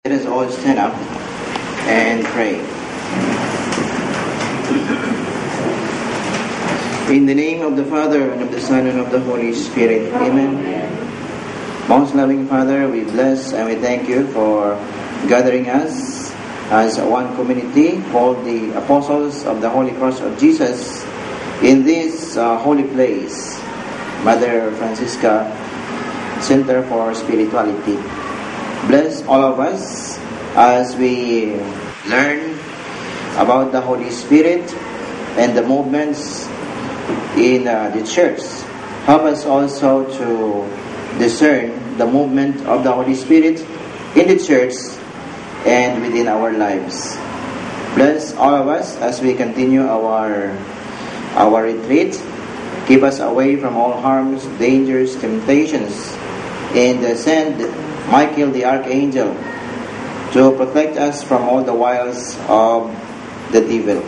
Let us all stand up and pray. In the name of the Father, and of the Son, and of the Holy Spirit. Amen. Most loving Father, we bless and we thank you for gathering us as one community called the Apostles of the Holy Cross of Jesus in this holy place, Mother Francisca Center for Spirituality. Bless all of us as we learn about the Holy Spirit and the movements in the church. Help us also to discern the movement of the Holy Spirit in the church and within our lives. Bless all of us as we continue our retreat. Keep us away from all harms, dangers, temptations, and send Michael the Archangel to protect us from all the wiles of the devil.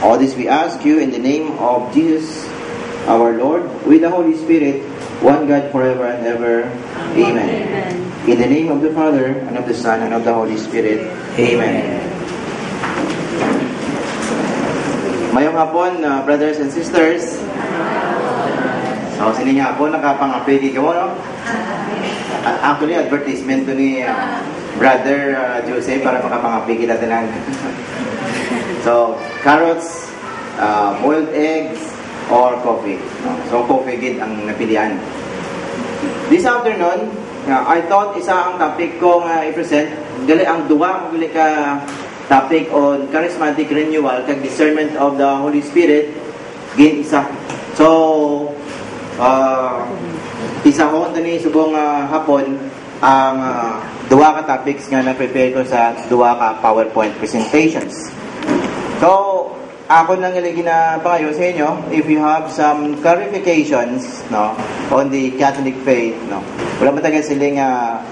All this we ask you in the name of Jesus our Lord, with the Holy Spirit, one God forever and ever. Amen. In the name of the Father, and of the Son, and of the Holy Spirit. Amen. Mayong hapon, brothers and sisters. So, sining hapon, nakapangapigi ka mo, no? Actually, advertisement to ni Brother Jose para makapangapigi natin lang. So, carrots, boiled eggs, or coffee. So, coffee gid ang napilian. This afternoon, I thought isa ang topic ko nga i-present. Gali ang duwa kung gali ka topic on charismatic renewal kag discernment of the Holy Spirit gin isa. So, isa ko ni subong hapon ang duwa ka topics nga na-prepare ko sa duwa ka PowerPoint presentations. So, ako nang ginapangayo sa inyo, if you have some clarifications, no, on the Catholic faith, no, wala man tayo siling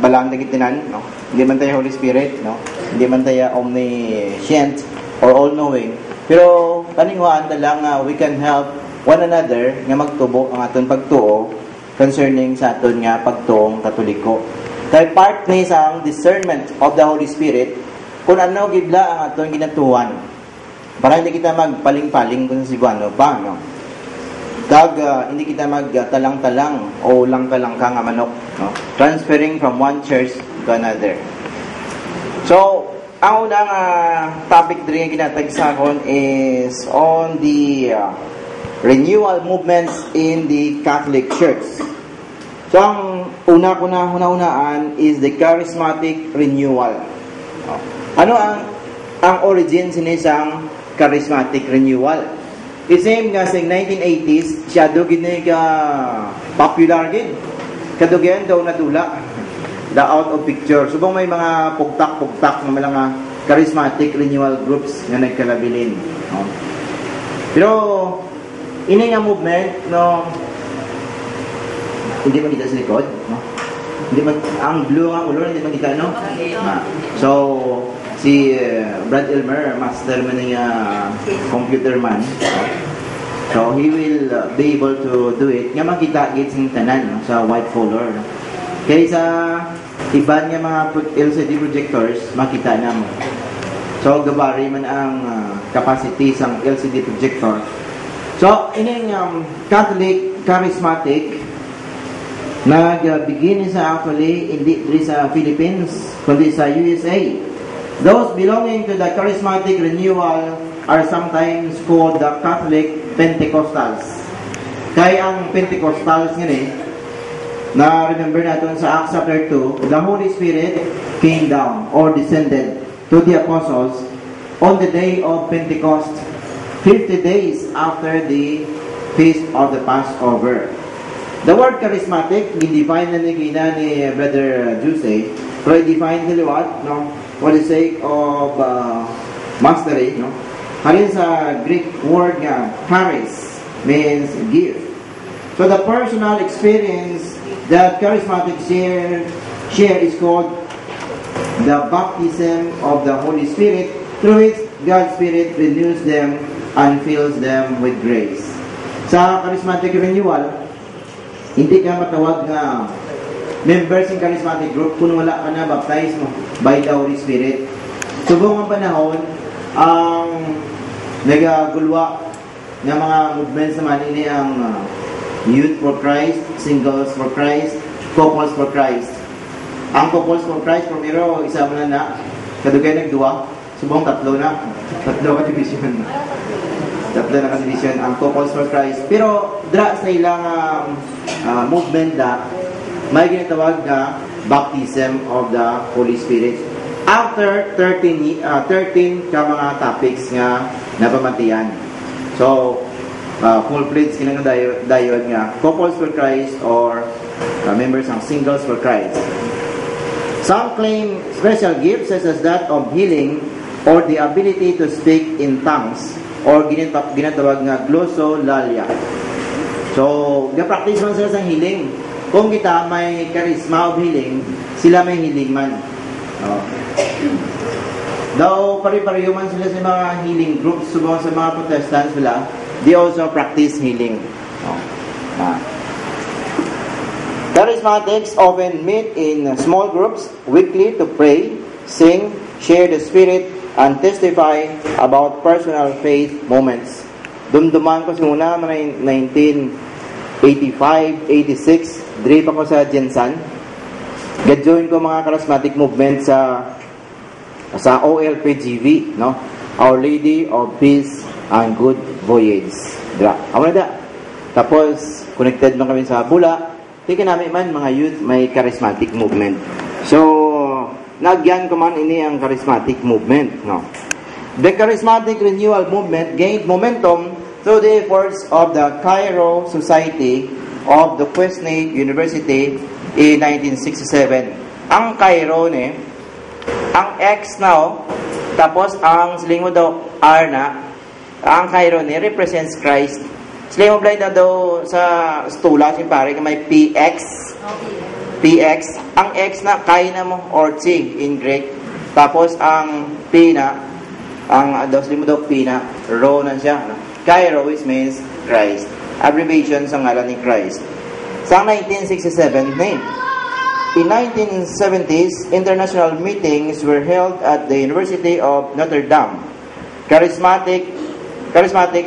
balang nagitinan, no, hindi man tayo Holy Spirit, no, hindi man tayo omniscient or all-knowing, pero paningwaan na lang we can help one another nga magtubo ang aton pagtuo concerning sa aton nga pagtuong Katoliko. Kaya part ni sa discernment of the Holy Spirit kung ano gibla ang aton ginatuan. Para hindi kita magpaling-paling kung si Guano pa, no? Hindi kita magtalang-talang o langka-langka nga manok, no? Transferring from one church to another. So, ang unang topic din kinatagsakon is on the renewal movements in the Catholic Church. So, ang una-unaan is the charismatic renewal. No? Ano ang origin sinisang charismatic renewal? The same nga sa 1980s, siya do gini ka popular gid. Kadugyan daw nadula. The out of picture. Subong may mga pugtak-pugtak ng mga charismatic renewal groups nga nagkalabilin. No? Pero ini nga movement, no, hindi man kita sa likod, no? Hindi man, ang blue nga ulo, hindi man kita, no? So, si Brad Elmer, master man niya computer man. So, he will be able to do it. Nga makita gits ng tanan, no, sa white folder. No? Kaya sa iba niya mga LCD projectors, makita na mo. So, gabari man ang capacity sa LCD projector. So, ining Catholic charismatic nag-begin sa actually hindi sa Philippines kundi sa USA. Those belonging to the charismatic renewal are sometimes called the Catholic Pentecostals. Kaya ang Pentecostals nga na remember natin sa Acts chapter 2, the Holy Spirit came down or descended to the apostles on the day of Pentecost, 50 days after the feast of the Passover. The word charismatic, define na ni Brother Jose, pero define nila what? No? For the sake of mastery, no? Halin sa Greek word nga, charis, means gift. So the personal experience that charismatic share is called the baptism of the Holy Spirit, through which God's Spirit renews them and fills them with grace. Sa charismatic renewal, hindi ka matawag nga members ng charismatic group kung wala ka na baptized mo by the Holy Spirit. Subong ang panahon, ang nagagulwa ng mga movements naman ini ang Youth for Christ, Singles for Christ, Couples for Christ. Ang Couples for Christ, primero, isa mo na kadugay nagduwa, subong tatlo ka division. Tatlo na ka-division ang Couples for Christ. Pero, dra sa ilang movement na may ginatawag na baptism of the Holy Spirit. After 13 ka mga topics nga napamatian. So, full-fledged kinang dayon nga Couples for Christ or members ng Singles for Christ. Some claim special gifts such as that of healing or the ability to speak in tongues or ginatawag nga glossolalia. So, ga-practice man sila sa healing. Kung kita may charisma of healing, sila may healing man. Daw pare-pareho man sila sa mga healing groups, subong sa mga Protestants sila, they also practice healing. Charismatics often meet in small groups weekly to pray, sing, share the Spirit, and testify about personal faith moments. Dumduman ko simula 1985, 86, dre pa ko sa Jensan. Ga-join ko mga charismatic movement sa OLPGV, no? Our Lady of Peace and Good Voyage. Amo na da. Tapos, connected man kami sa Bula. Tika namin man, mga youth, may charismatic movement. So, nagyan ko man ini ang charismatic movement, no? The charismatic renewal movement gained momentum through the efforts of the Cairo Society of the Quesnay University in 1967. Ang Cairo ni, ang X now, tapos ang siling mo daw R na, ang Cairo ni represents Christ. Siling mo blind na daw sa stula, pare, may PX. PX. Ang X na, kay na mo, or T in Greek. Tapos ang P na, ang daw siling mo daw P na, Rho na siya. No? Cairo which means Christ. Abbreviation sa ngalan ni Christ. Sa 1967 name. In 1970s, international meetings were held at the University of Notre Dame. Charismatics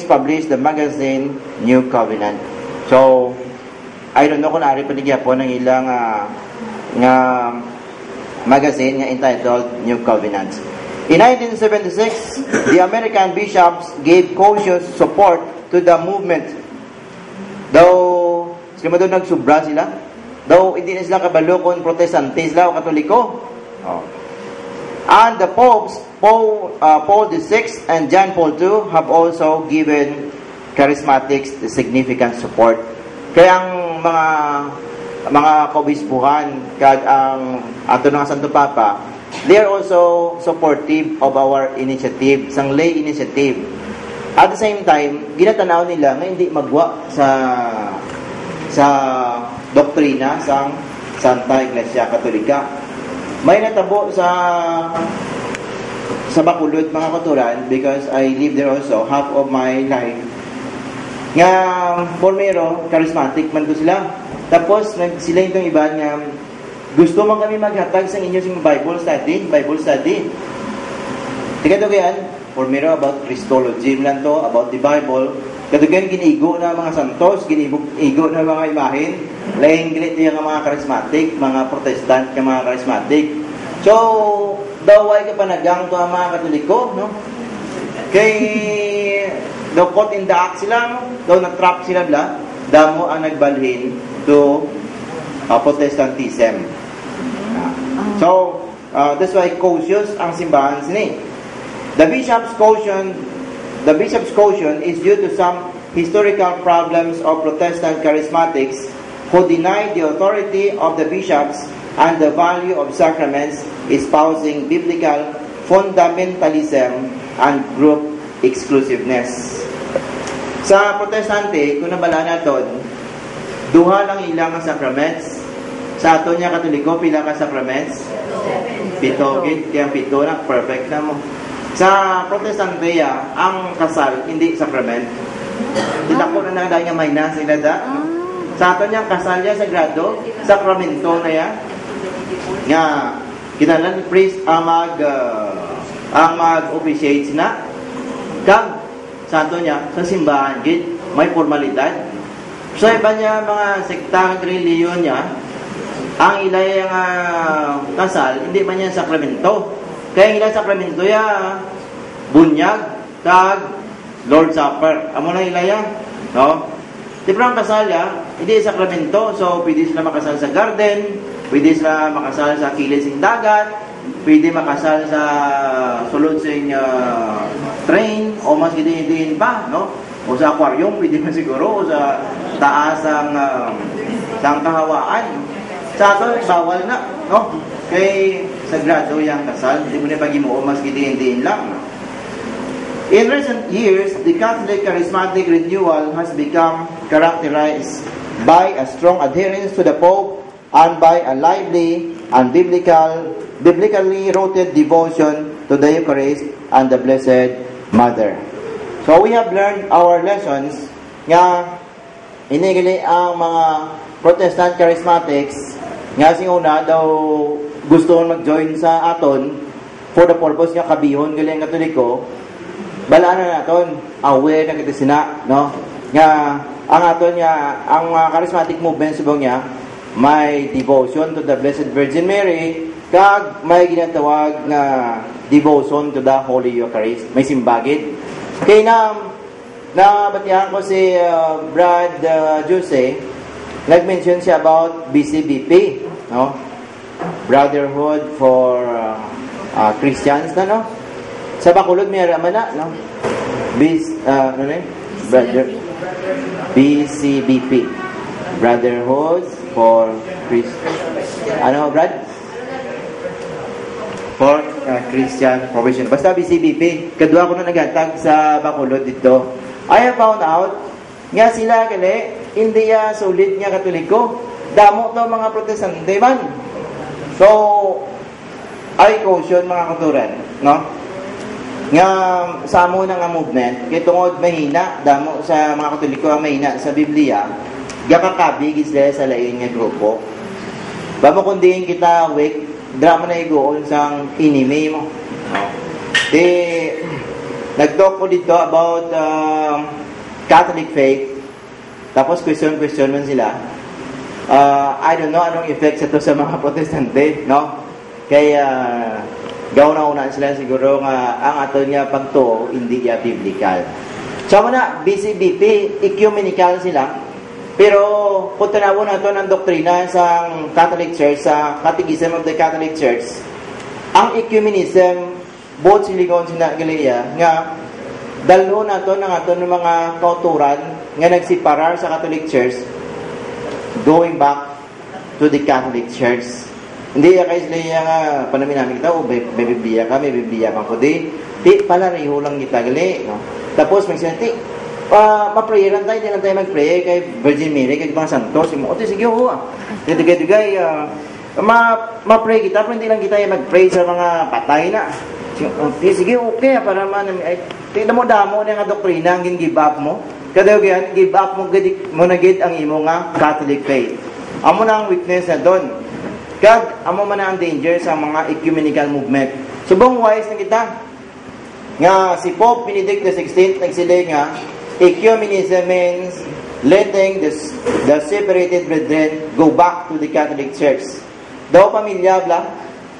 published the magazine New Covenant. So, I don't know kung nari panigya po ng ilang nga magazine nga entitled New Covenant. In 1976, the American bishops gave cautious support to the movement. Though, sila doon nagsubra sila. Though, hindi na sila kabalo kung protestante sila o katoliko. And the popes, Paul VI and John Paul II, have also given charismatics the significant support. Kaya ang mga kaobispuhan, kag ang ato ng Santo Papa, they are also supportive of our initiative, sang lay initiative. At the same time, ginatanaw nila na hindi magwa sa doktrina sang Santa Iglesia Katolika. May natabo sa Bacolod, mga katuran, because I live there also half of my life. Nga formero, charismatic man ko sila. Tapos sila itong iba nga gusto man kami maghatag sa inyo sa Bible study. Tika to kayan, formero about Christology lang to, about the Bible. Kadugan ginigo na mga santos, ginigo na mga imahin, laying gilit yung mga charismatic, mga protestant, yung mga charismatic. So, daway ka panagang to ang mga katoliko, no? Kay, daw caught in the act sila, no? Daw na-trap sila bla, damo ang nagbalhin to Protestantism. So, that's why cautious ang simbahan sini. The bishop's caution is due to some historical problems of Protestant charismatics who denied the authority of the bishops and the value of sacraments, espousing biblical fundamentalism and group exclusiveness. Sa Protestante, kung nabala natin, duha lang ilang sacraments. Sa ato niya Katoliko, pila ka sacraments? 7. Kaya 7 na, perfect na mo. Sa Protestanteya, ang kasal, hindi sacrament. Sila ko na nagdaya may na sila da. Sa ato niya, kasal niya sagrado, sakramento na yan. Nga, kinalan priest ang mag-officiate na. Kag, sa ato niya, sa simbahan, may formalidad. Sa iba niya, mga sektang reliyon niya, ang ilay ang kasal, hindi man yan sakramento. Kaya ang ilay sakramento ya, bunyag, kag, Lord Supper. Amo na ilay yan, no? Siyempre ang kasal ya, hindi sakramento. So, pwede sila makasal sa garden, pwede sila makasal sa kilid ng dagat, pwede makasal sa sulod sa train, o mas hindi pa, no? O sa aquarium, pwede man siguro, o sa taas ang kahawaan. Sa ato, bawal na, no? Kay sagrado yung kasal, hindi mo na pag-imuo, mas hindi lang. In recent years, the Catholic charismatic renewal has become characterized by a strong adherence to the Pope and by a lively and biblically rooted devotion to the Eucharist and the Blessed Mother. So we have learned our lessons nga inigali ang mga Protestant charismatics nga singuna daw gusto mag-join sa aton for the purpose nga kabihon gali ang Katoliko. Balaan na naton, aware na kita sina, no? Nga, ang aton nga, ang charismatic movement subong niya, may devotion to the Blessed Virgin Mary, kag may ginatawag na devotion to the Holy Eucharist. May simbagit. Kaya nabatihan ko si Brad Jose, nag-mention siya about BCBP, no? Brotherhood for Christians na, no? Sa Bacolod, may araman na, no? BCBP. Brotherhood for Brad? For Christian Profession. Basta BCBP. Kadua ko na nagatag sa Bacolod dito. I have found out nga sila kali, hindi solid nga Katoliko. Damo to mga Protestante man. So, I caution mga katuran, no? Nga sa amo nga movement, kay tungod mahina, damo sa mga Katoliko ang mahina sa Biblia, gakakabig sila sa lain nga grupo. Bamo kundiin kita week, drama na igoon sang enemy mo. Di, nag-talk ko dito about Catholic faith, tapos question man sila. I don't know anong effect ito sa mga Protestante, no? Kaya gawna-una sila siguro nga ang ato niya pagtuo hindi niya biblical. So muna, BCBP, ecumenical sila. Pero kung tanawon nato ng doktrina sa Catholic Church, sa Catechism of the Catholic Church, ang ecumenism, both silingon sina Galilea, nga dalo nato ng ato ng mga kauturan nga nagsiparar sa Catholic Church going back to the Catholic Church. Hindi kayo sila nga panamin namin kita, may Biblia ka, may Biblia ka ko di pala riho lang kita gali, no? Tapos may sinati, ma-prayeran tayo, hindi lang tayo mag-pray kay Virgin Mary, kay mga santos, o sige ho, digay, ma-pray kita, pero hindi lang kita mag-pray sa mga patay na. Sige, okay, para man, damo na nga doktrina, ang give up mo, kada yan, give up mo na gid ang imo nga Catholic faith. Amo na ang weakness na doon. Kag, amo man ang danger sa mga ecumenical movement. Subong wise na kita. Nga, si Pope Benedict XVI, nagsilay nga, ecumenism means letting the separated brethren go back to the Catholic Church. Daw pamilya, bla,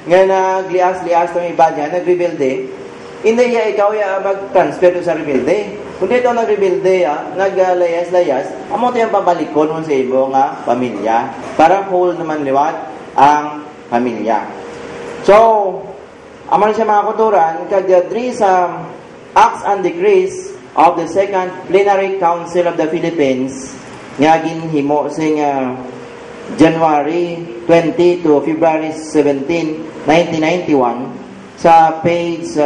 nga naglias-lias ng iba niya, nagrebelde, hindi ikaw mag-transfer sa rebelde. Kundi ito nagrebelde, naglayas-layas, amo ito yung pabalikon mo sa iyo nga pamilya. Para whole naman liwat ang pamilya. So, aman siya mga kuturan, kag-adri sa Acts and Decrees of the Second Plenary Council of the Philippines, nga ginhimo sa January 20 to February 17, 1991, sa page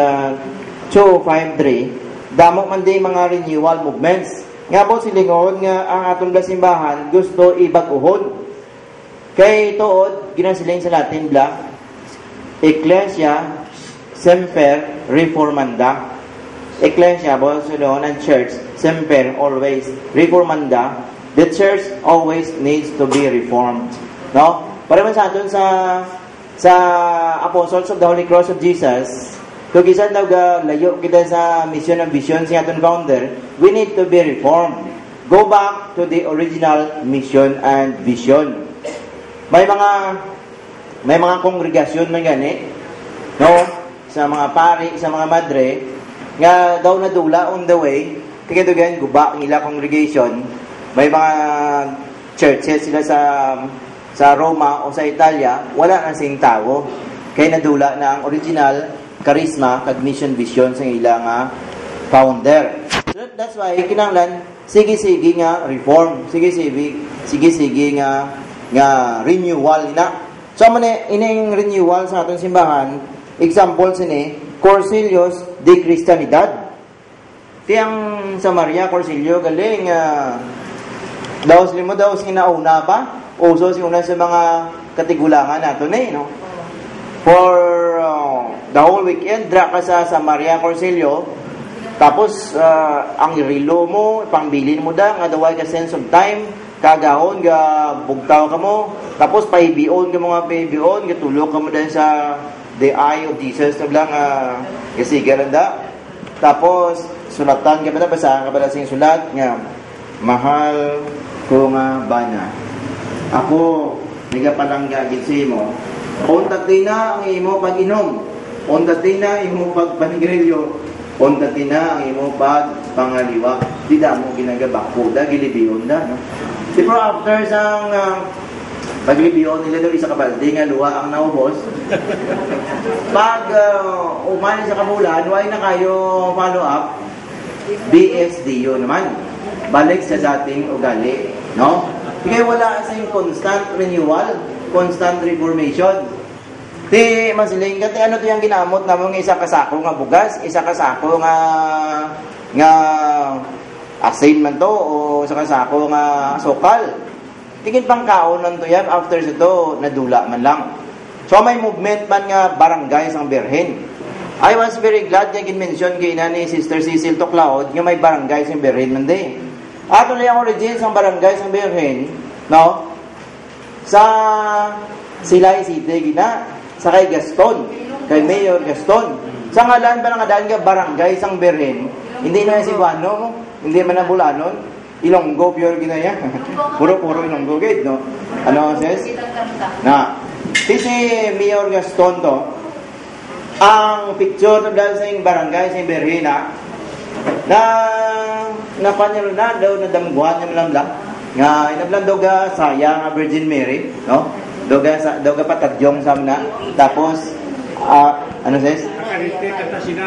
253, damo man din mga renewal movements. Nga po silingon nga ang atong simbahan gusto ibag-uhon. Kay tuod, ginasiling sa Latin bla, Ecclesia Semper Reformanda. Ecclesia, both sa doon, and church, Semper, always, Reformanda, the church always needs to be reformed. No? Para man sa aton sa Apostles of the Holy Cross of Jesus, kung isa layo kita sa mission and vision sa aton founder, we need to be reformed. Go back to the original mission and vision. May mga kongregasyon man gani, no? Sa mga pari, sa mga madre, nga daw nadula on the way, tigatugan guba ang ila congregation. May mga churches sila sa Roma o sa Italia, wala na sing tao. Kaya nadula na ang original charisma kag mission vision sa ilang founder. So that's why kinahanglan sige-sige nga reform, sige-sige nga renewal na. So man ining renewal sa atong simbahan, example sini Cornelius de Cristianidad. Tiyang sa Maria Cornelio galing daw sinauna pa uso una sa mga katigulangan nato no. For the whole weekend dra ka sa Maria Cornelio, tapos ang relo mo pangbilin mo da nga daway ka sense of time, kagahon ga bugtaw ka mo, tapos paibion ka mga paibion, gatulog ka mo dahil sa the eye of Jesus na lang kasigaran da. Tapos sulatan ka ba na, basahan ka ba na sing sulat nga mahal ko nga bana, ako niga palang gagit sa imo, untat din na ang imo pag-inom, untat din na imo pagpanigrilyo, untat din na ang imo pagpangaliwa, di da mo ginagabako da, gilibiyon da, no? Pero after sang paglibiyon nila daw isa kabalde nga luwa ang naubos, pag umali sa kabulan, why na kayo follow up, BSD yun naman, balik sa dating ugali, no? Kaya wala kasing constant renewal, constant reformation. Ti masiling ka, ano to yung ginamot na mga isa kasako nga bugas, isa kasako nga asin man to, o isa kasako nga sokal. Tingin pang kaonan to yan, after ito, nadula man lang. So may movement man nga barangay sang Birhen. I was very glad nga gin-mention kay na ni Sister Cecil Toclaud nga may barangay sang Birhen man di. Ato na yung origin sang barangay sang Birhen, no? Sa Silay City gina, sa kay Gaston, kay Mayor Gaston. Sa ngalan pa nga dahil nga barangay sang Birhen, hindi na si Cebuano, hindi man na Bulanon, Ilonggo pure ginaya. Puro Ilonggo gate, no? Ano sis? Na. Si Mayor Gaston to, ang picture ng dahil sa yung barangay sa Berhina na panyo na daw na damguan niya malam lang nga inablang daw ga saya nga Virgin Mary, no? Daw ga patadyong sa na. Tapos ano sis? Naka-retreat kita sila.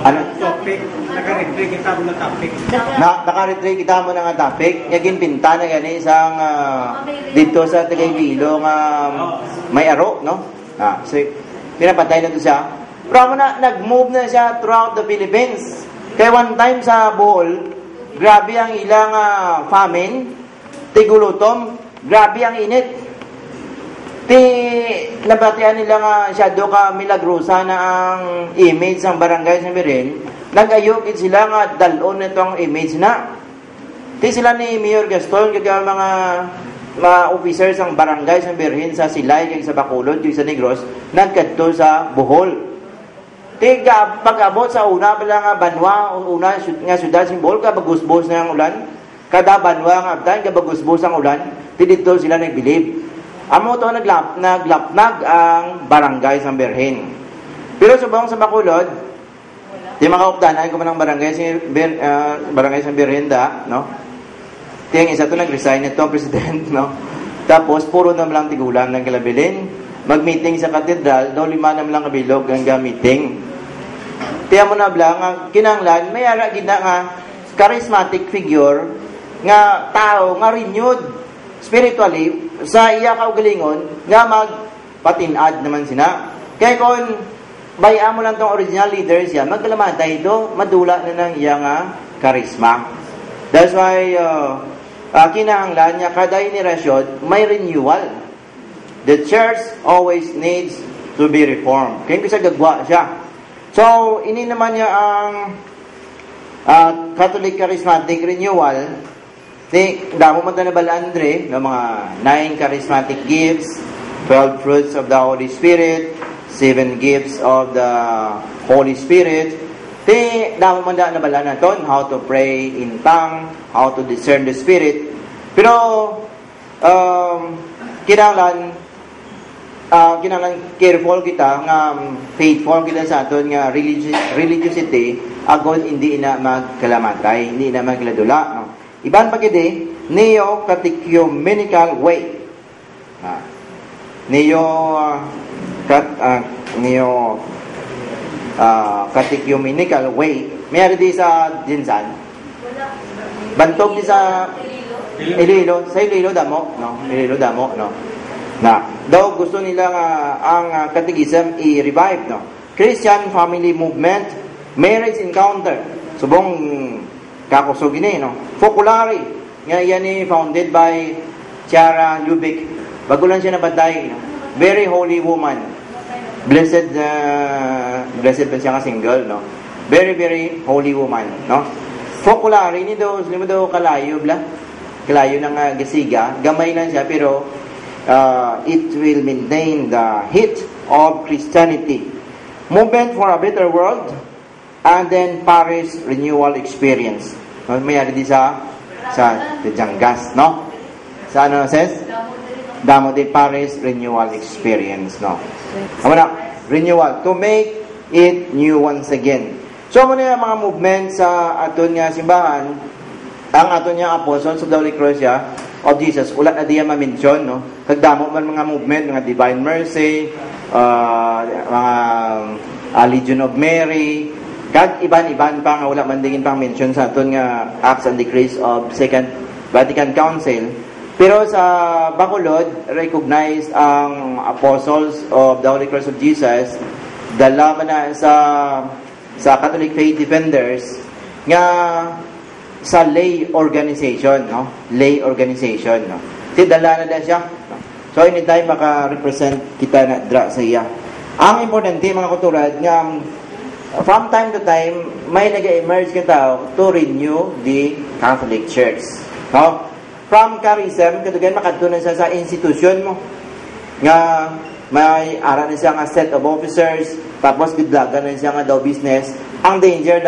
Ano? Topic. Naka-retreat kita mo na topic. Naka-retreat kita mo na nga topic. Yagin pinta na gani isang dito sa Tagaytilo nga may aro, no? So pinapatay na to siya. Pero na nag-move na siya throughout the Philippines. Kaya one time sa Bohol, grabe ang ilang famine, tigulutom, grabe ang init. Nabatian nila nga siya do ka milagrosa na ang image ng barangay sa Birhen, nag-ayokit sila nga dalon nitong image na. Sila ni Mayor Gaston, kaya mga officers ng barangay sa Birhen sa Silay, kaya sa Bacolod, kaya sa Negros, nagkadto sa Bohol. Pag-abot sa una pala nga banwa, una nga syudad simbol, kabagusbos na ang ulan, kada banwa nga abtan, kabagusbos ang ulan, dito sila nagbilib. Amo to naglapnag ang barangay sa Birhen. Pero subong sa Bacolod, di makauptanan ko man ang barangay sa Birhen da, no? Tiyang isa to nag-resign ito ang president, no? Tapos puro na lang tigulang ng kalabilin, mag-meeting sa katedral, daw 5 na lang kabilog ang meeting. Tiyan mo na blang, kinanglan, may ara gina nga charismatic figure nga tao nga renewed spiritually sa iya kaugalingon nga magpatinad naman sina. Kaya kung bayaan mo lang tong original leaders yan, magkalamantay ito, madula na ng iya nga charisma. That's why kinahanglan niya kada generasyon may renewal. The church always needs to be reformed. Kaya kasi gagwa siya. So, ini naman niya ang Catholic Charismatic Renewal. Damo man na bala, Andre, ng mga 9 charismatic gifts, 12 fruits of the Holy Spirit, 7 gifts of the Holy Spirit. Damo man na bala naton, how to pray in tongue, how to discern the Spirit. Pero, kinahanglan careful kita nga faithful kita sa aton nga religiosity agon hindi na magkalamatay, hindi na magladula, no? Iban pa gidi neo-catechumenical way. Catechumenical way. Mayroon di sa dinsan. Bantog di sa Iloilo, sa Iloilo damo, no? Iloilo damo, no? Na daw gusto nila nga ang catechism i-revive, no? Christian Family Movement, Marriage Encounter, subong kakusog ini, no? Focolare, nga yan founded by Chiara Lubick. Bago lang siya nabatay, no? Very holy woman. Blessed ba siya nga single, no? Very, very holy woman, no? Focolare, ini daw, sila daw kalayo, kalayo ng gasiga, gamay lang siya, pero it will maintain the heat of Christianity. Movement for a better world, and then Paris Renewal Experience. Mayroon di sa Jangas, no? Sa ano, says? Damo di Paris Renewal Experience, no? Ano na? Renewal, to make it new once again. So, ano yung mga movement sa aton nga simbahan, ang aton nga Apostles of the Holy Cross of Jesus, ulat na diya ma-mention, no? Kagdamo man mga movement, mga Divine Mercy, mga Legion of Mary, kag iban-iban pa nga wala man dingin pang mention sa aton nga Acts and Decrees of Second Vatican Council. Pero sa Bacolod, recognized ang Apostles of the Holy Cross of Jesus, dala man na sa Catholic Faith Defenders nga sa lay organization, no? Lay organization, no? Dala na siya, no? So anytime maka-represent kita na dra sa iya. Ang importante mga kuturad nga from time to time may nag-emerge ka tao to renew the Catholic Church, no? From charism kadugan makadtunan siya sa institution mo nga may ara na siya nga set of officers, tapos bidlagan na siya nga daw business. Ang danger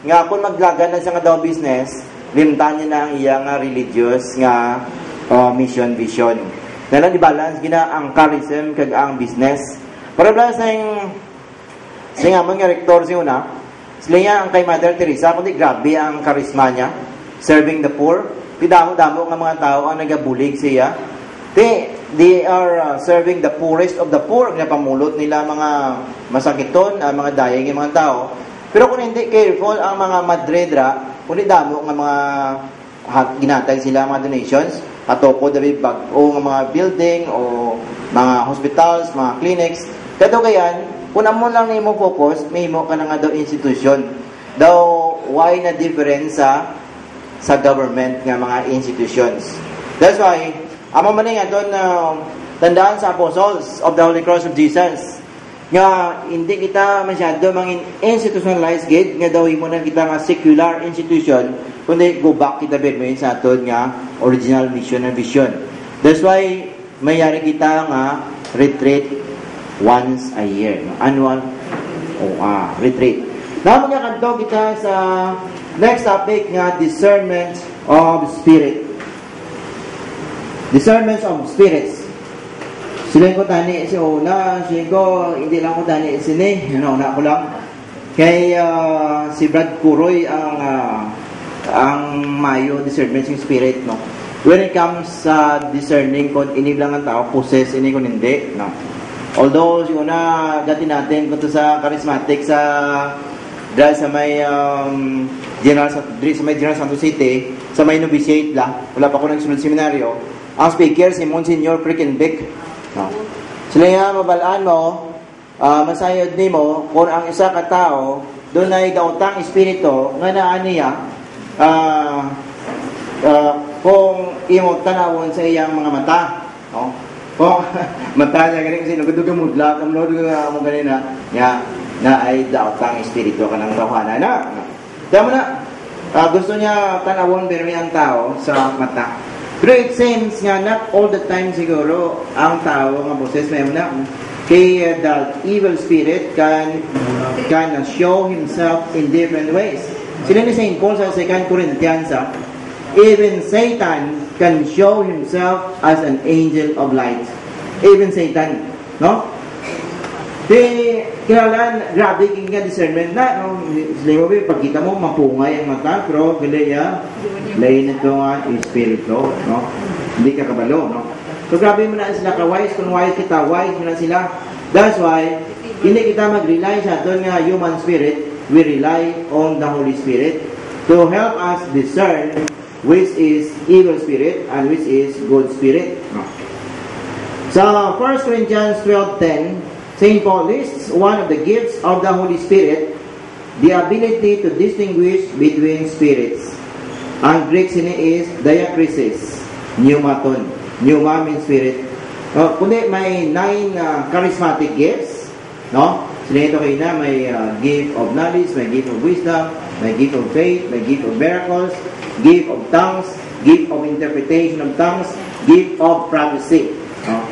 nga kung maglagan na siya nga daw business, limtan niya na ang iya nga religious nga mission vision. Nalang i-balance gina ang charism kag ang business. Para bala sa nga mga rektor siya una, sila nga ang kay Mother Teresa, kundi grabe ang charisma niya, serving the poor. Pidamo-damo nga mga tao ang nagabulig siya. They are serving the poorest of the poor. Napamulot nila mga masakiton, mga dayang mga tao. Pero kung hindi careful ang mga madredra, kung damo nga mga ginatag sila mga donations, patoko dabi bag-o nga mga building o mga hospitals, mga clinics, kadugayan, kung mo lang na mo focus, may mo ka na nga daw institution. Daw, why na difference sa government nga mga institutions. That's why, amo man nga doon tandaan sa Apostles of the Holy Cross of Jesus nga hindi kita masyado mangin institutionalized gate nga daw mo na kita nga secular institution kundi go back kita bedmo sa aton nga original mission and vision. That's why mayari kita nga retreat once a year, no? Annual retreat. Namo nga kadto kita sa next topic nga discernment of spirit. Discernment of spirits. Sila ko tani si una, sila ko hindi lang ko tani sini, una ko lang. Kay si Brad Kuroy ang mayo discernment ng spirit, no. When it comes sa discerning kung ini lang ang tao possess ini kung hindi, no. Although si una dati natin kunto sa charismatic dahil sa may General Santos City, sa may novitiate la, wala pa ko nagsunod seminaryo. Ang speaker si Monsignor Frickenbeck, no. Sila nga mabalaan mo, masayod ni mo kung ang isa ka tao doon ay gautang espiritu nga naan niya kung imo tanawon sa iyang mga mata, no. Kung mata niya ganun kasi nagduduga mudla kung nagduduga mo ganun na ay gautang espiritu ka ng tawhana na. Dama na Gusto niya tanawon pero ang tao sa mata. Pero it seems nga not all the time siguro ang tao nga boses may na kay the evil spirit can show himself in different ways. Sila ni St. Paul sa 2 Corinthians, even Satan can show himself as an angel of light. Even Satan, no? Di, kailangan, grabe king nga discernment na, no? Sila mo, pagkita mo, mapungay ang mata, pero kaya, lain ito nga, espiritu, no? Hindi ka kabalo, no? So, grabe mo na sila ka-wise, kung wise kita, wise mo na sila. That's why, hindi kita mag-rely sa doon nga human spirit, we rely on the Holy Spirit to help us discern which is evil spirit and which is good spirit. No? So, 1 Corinthians 12:10, St. Paul lists one of the gifts of the Holy Spirit, the ability to distinguish between spirits. Ang Greek sini is diakrisis, pneumaton. Pneuma means spirit. Kundi may 9 charismatic gifts, no? Sila ito kayo na may gift of knowledge, may gift of wisdom, may gift of faith, may gift of miracles, gift of tongues, gift of interpretation of tongues, gift of prophecy. No?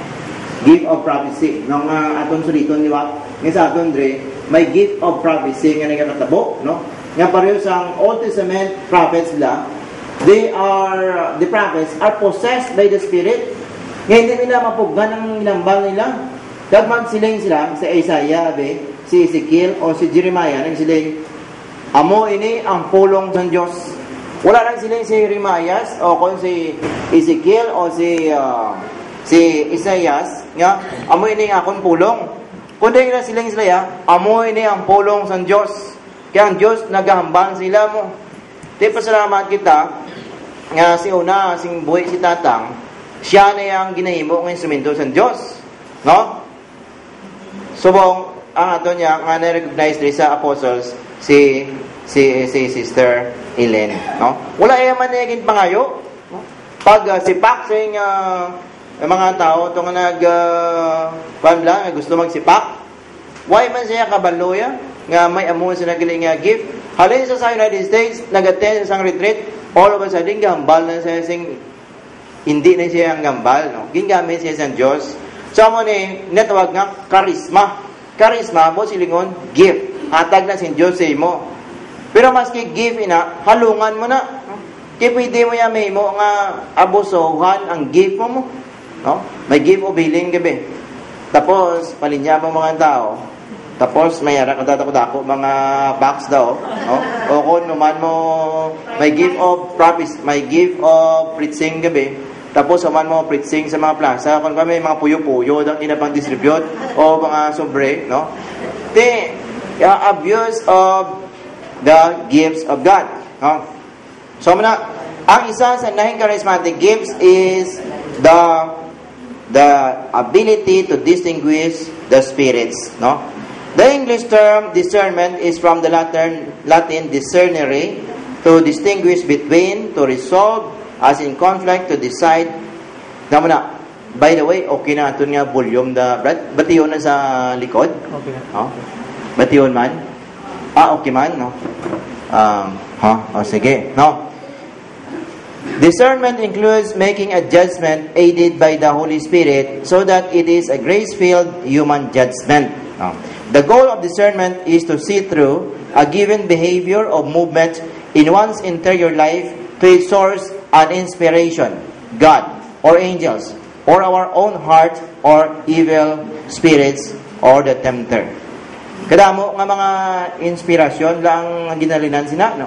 Gift of prophecy. Nung aton suliton, di ba? Ngayon sa aton, Dre, may gift of prophecy nga nagkatabo, no? Nga pareho sa Old Testament prophets nila, the prophets are possessed by the Spirit. Ngayon, hindi nila mapuggan ang inambal nila. Dagman siling sila, si Isaiah, si Ezekiel, o si Jeremiah, nang siling, amo ini ang pulong ng Diyos. Wala lang siling si Jeremiah, o kung si Ezekiel, o si Isaiah, nga, amo ini akong pulong. Kundi na siling sila, amo ini ang pulong ng Diyos. Kaya ang Diyos nagahambang sila mo. Di pasalamat kita, nga si una, sing buhay si Tatang, siya na yung ginahimo ng instrumento ng Diyos. No? Subong, ang ato niya, nga na-recognize rin sa apostles, si Sister Ellen. No? Wala yaman na yung pangayo. No? Pag sipak sa mga tao, itong gusto magsipak, why man siya kabaloya, nga may amon sa nagaling gift. Halin sa United States, nag-attend sa isang retreat, all of a sudden, gambal na siya hindi na siya ang gambal. No? Gingamit siya sa Diyos. So, mo ni, netawag nga, karisma. Karisma mo, silingon, gift. Hatag na si Diyos sa mo. Pero maski gift ina, halungan mo na. Kaya pwede mo yan may mo nga abusohan ang gift mo. No? May gift o billing gabi. Tapos, palinya mo mga tao. Tapos, may ara kadako mga box daw. No? O kung naman mo, may gift of prophecy, may gift of preaching gabi. Tapos, naman mo preaching sa mga plaza. Kung may mga puyo-puyo, daw inapang distribute, o mga sobre, no? Abuse of the gifts of God. No? So, ang isa sa 9 charismatic gifts is the ability to distinguish the spirits. No? The English term discernment is from the Latin discernere, to distinguish between, to resolve, as in conflict, to decide. Namuna, by the way, okay na ito nga volume da Brad. Bati yun na sa likod? Okay. No? Bati yun man? Okay man, no? Sige. No? Discernment includes making a judgment aided by the Holy Spirit so that it is a grace-filled human judgment. No? The goal of discernment is to see through a given behavior of movement in one's interior life to its source and inspiration, God, or angels, or our own heart, or evil spirits, or the tempter. Kadamo nga mga inspirasyon lang ang ginalinan sina, no?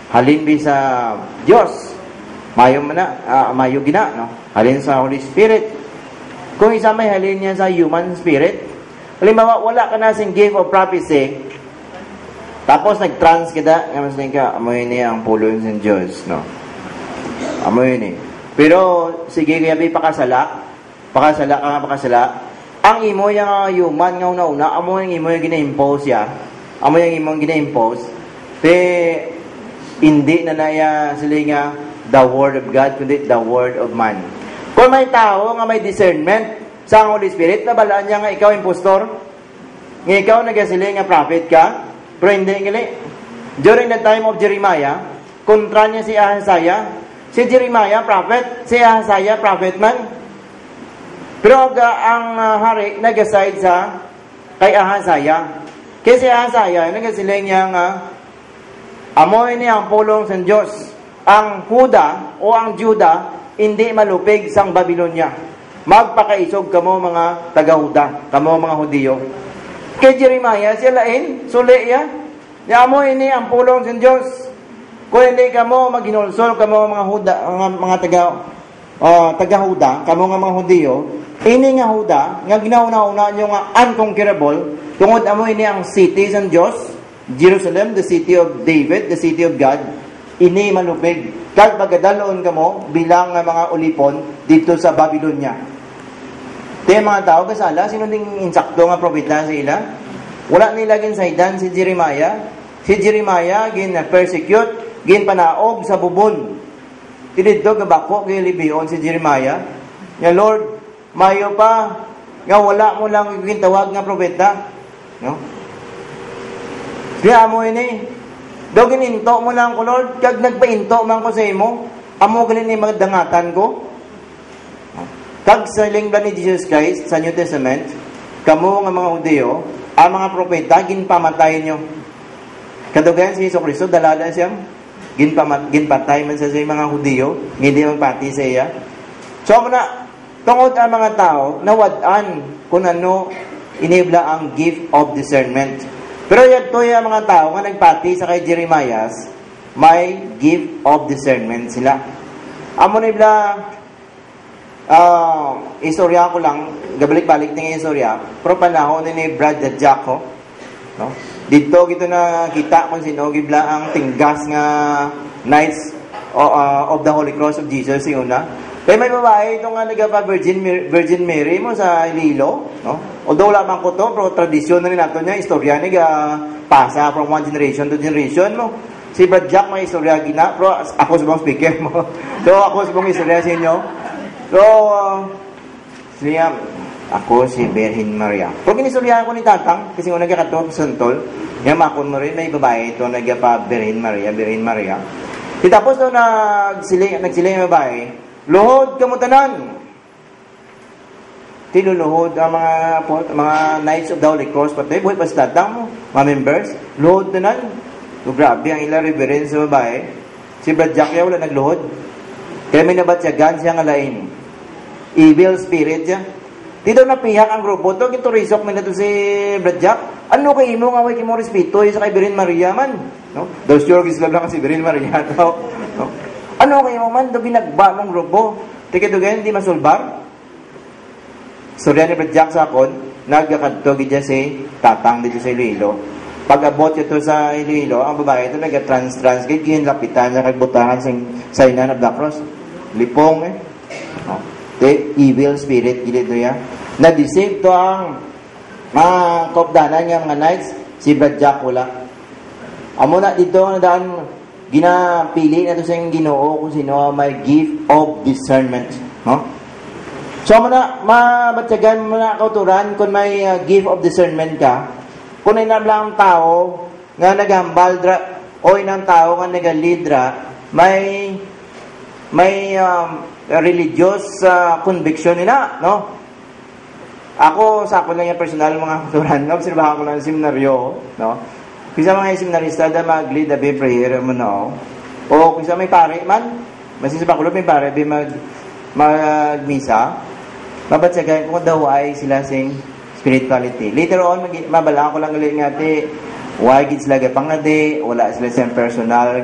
Halin bi sa Diyos, mayo gina, no? Halin sa Holy Spirit. Kung isa may halin niya sa human spirit, halimbawa, wala ka na sing gift of prophecy, tapos nag-trans kita, nga mas ka, amoy niya ang pulo ng Diyos, no? Amoy ni. Pero, sige, kaya may pakasala ang imo yung human nga una-una, amo yung imo yung gina-impose ya, amo yung imo yung gina-impose, hindi na naya sila nga the word of God, kundi the word of man. Kung may tao nga may discernment sa Holy Spirit, nabalaan niya nga ikaw impostor, nga ikaw nagasiling nga prophet ka, pero hindi ngali. During the time of Jeremiah, kontra niya si Ahazaya. Si Jeremiah, prophet. Si Ahazaya, prophet man. Pero ang hari, nag-aside sa kay Ahazaya. Kaya si Ahazaya, nagasiling niya nga, amoy niya ang pulong sa Diyos. Ang Huda o ang Juda, hindi malupig sang Babylonia. Magpakaisog kamo mga taga-Huda, kamo mga Hudiyo. Kay Jeremiah, siya lain, suli ya. Amoy ni ang pulong sa Diyos. Kung hindi kamo maginulsol, kamo mga Huda, mga taga-Huda, kamo nga mga Hudiyo, ini nga Huda, nga ginauna-una nyo nga unconquerable, tungod amoy ni ang city sa Diyos, Jerusalem, the city of David, the city of God, ini malupig. Kag magadaloon kamo bilang mga ulipon dito sa Babylonia. Te mga tao kasala, sino ding insakto nga propeta sa ila? Wala nila ginsaydan si Jeremiah. Si Jeremiah gin-persecute, gin-panaog sa bubon. Tinidto gabako kay Libion si Jeremiah. Ya Lord, mayo pa nga wala mo lang gintawag nga propeta. No? Kaya mo ini, daw gininto mo lang ko, Lord, kag nagpainto man ko sa imo, amo ganin ni mga dangatan ko. Kag sa lingba ni Jesus Christ sa New Testament, kamo nga mga Hudiyo, ang mga propeta, ginpamatay nyo. Kadugan si Hesus Kristo, dalada siyang ginpatay man sa mga Hudiyo, hindi magpati sa iya. So, muna, tungod ang mga tao, nawadaan kung ano inibla ang gift of discernment. Pero yan to yung mga tao nga nagpati sa kay Jeremiah, may gift of discernment sila. Amo na ibla, istorya ko lang, gabalik-balik ng istorya, pero panahon ni Brad the Jack, no? Dito gito na kita kung sino gibla ang tinggas nga Knights of the Holy Cross of Jesus yung una. Kaya may babae ito nga nagapa Virgin Mary mo sa Iloilo, no? Although lamang ko to, pero tradisyon na rin nato niya, istorya niya pasa from one generation to generation mo. Si Brad Jack may istorya gina, pero ako sa bang speaker mo. So ako sa bang istorya sa inyo. So, siya, ako si Virgin Maria. Pero kinistorya ko ni Tatang, kasi kung nagkakato sa Santol, yung makon mo rin, may babae ito, nagpa Virgin Maria. Tapos daw nagsiling yung babae, luhod ka mo tanan. Tinuluhod ang mga Knights of the Holy Cross, pati buhay pa sa Tatang mo, mga members, luhod tanan. So, grabe ang ilang reverence sa babae. Si Brad Jack wala nagluhod. Kaya may nabatsyagan siya nga lain. Evil spirit siya. Dito napiyak ang grupo to, kiturisok man na to si Brad Jack. Ano kay imo nga way kimo respeto sa kay Virgin Maria man, no? Those your Islam lang si Virgin Maria to. No? Ano kay imo man do ginagba mong grupo? Tike dugen di masulbar. Storya ni Brad Jack sa akon, nagkakadto gid si Tatang dito sa Iloilo. Pag-abot ito sa Iloilo, ang babae ito nag-trans gid ginlapitan niya kay butahan sa Sign of the Cross. Lipong no? The evil spirit gilid do ya. Na-deceive to ang mga kopdanan nga mga knights, si Brad Jack wala. Amo na dito na daan ginapili na to sa Ginoo kung sino may gift of discernment, no? So amo na mabatyagan mo na kauturan kung may gift of discernment ka. Kung inam lang tao nga nagambal o inang tao nga nagalidra, may religious conviction nila, no? Ako, sa ako lang yung personal mga kuturan, obserbahan ko lang yung seminaryo, no? Kisa mga seminarista da mag-lead a prayer mo, no? O kisa may pare man, masisa pa kulo may pare, mag-misa, mabatsagay kung daw ay sila sing spirituality. Later on, mabalaan ko lang ulit nga why gid sila gapangade, wala sila sa personal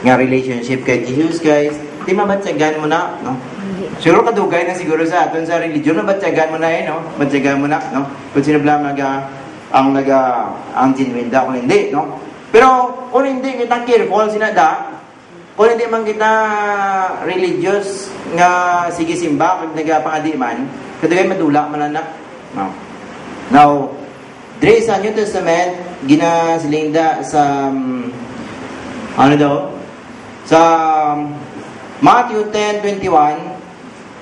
nga relationship kay Jesus, guys. Di mabatsagan mo na, no? Siguro kadugay na siguro sa aton sa religion, mabatsagan mo na no? Batsagan mo na, no? Kung sino blang ang genuine da, kung hindi, no? Pero kung hindi kita careful sinada, kung hindi man kita religious nga sige simba, kung nagapangadi man, kadugay madula man na, no? Now, dre sa New Testament, ginasilinda sa ano daw? Sa Matthew 10:21,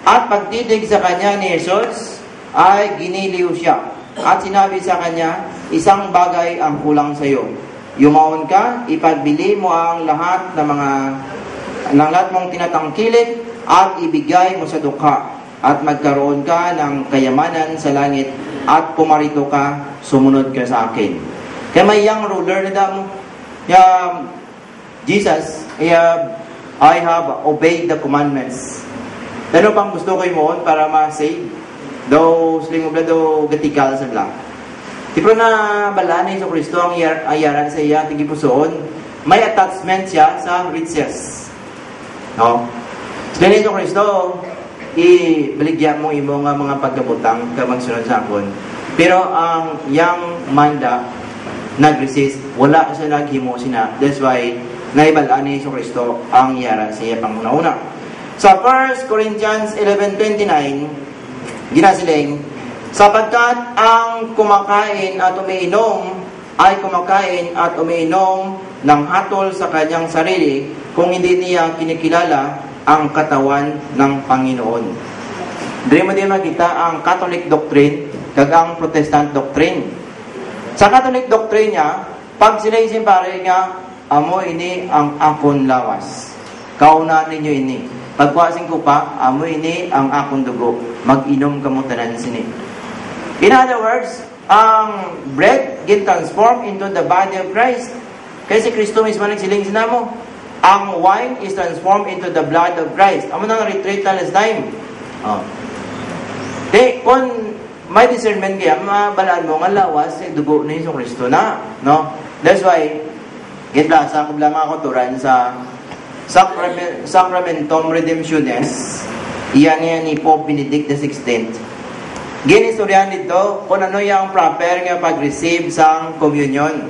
at pagtitig sa kanya ni Jesus ay giniliw siya at sinabi sa kanya, isang bagay ang kulang sa iyo. yumaon ka, ipagbili mo ang lahat ng lahat mong tinatangkilik at ibigay mo sa dukha at magkaroon ka ng kayamanan sa langit at pumarito ka, sumunod ka sa akin. Kaya may young ruler na damo, Jesus, I have obeyed the commandments. Ano pang gusto ko mo para ma-save? Daw sling mo daw gatikal sa lang. Tipo na balaan ni Kristo ang ayaran sa iya tigipusoon. May attachment siya sa riches. No? Sling ni Kristo, ibaligyan mo imo nga mga pagkabutang ka magsunod sa akon. Pero ang young manda nag-resist, wala siya naghimo sina. That's why naibalaan ni Kristo ang ayaran sa iya panguna-una. Sa 1 Corinthians 11:29, ginasiling, sapagkat ang kumakain at umiinom ay kumakain at umiinom ng hatol sa kanyang sarili kung hindi niya kinikilala ang katawan ng Panginoon. Dili mo din makita ang Catholic doctrine kag ang Protestant doctrine. Sa Catholic doctrine niya, pag sila isimpare nga, amo ini ang akon lawas. Kauna ninyo ini. Pagkwasing ko pa, amo ini ang akong dugo. Mag-inom kamo tanan sini. In other words, ang bread get transformed into the body of Christ. Kasi Kristo mismo nagsiling sinamo. Ang wine is transformed into the blood of Christ. Amo nang retreat na last time. Kung may discernment kaya, mabalaan mo nga lawas, dugo na yung Kristo na. No? That's why, sa kubla mga kuturan sa Sacramentum Redemptionis, iyan ni Pope Benedict XVI. Ginistoryahan dito kung ano yung proper nga pag-receive sa communion.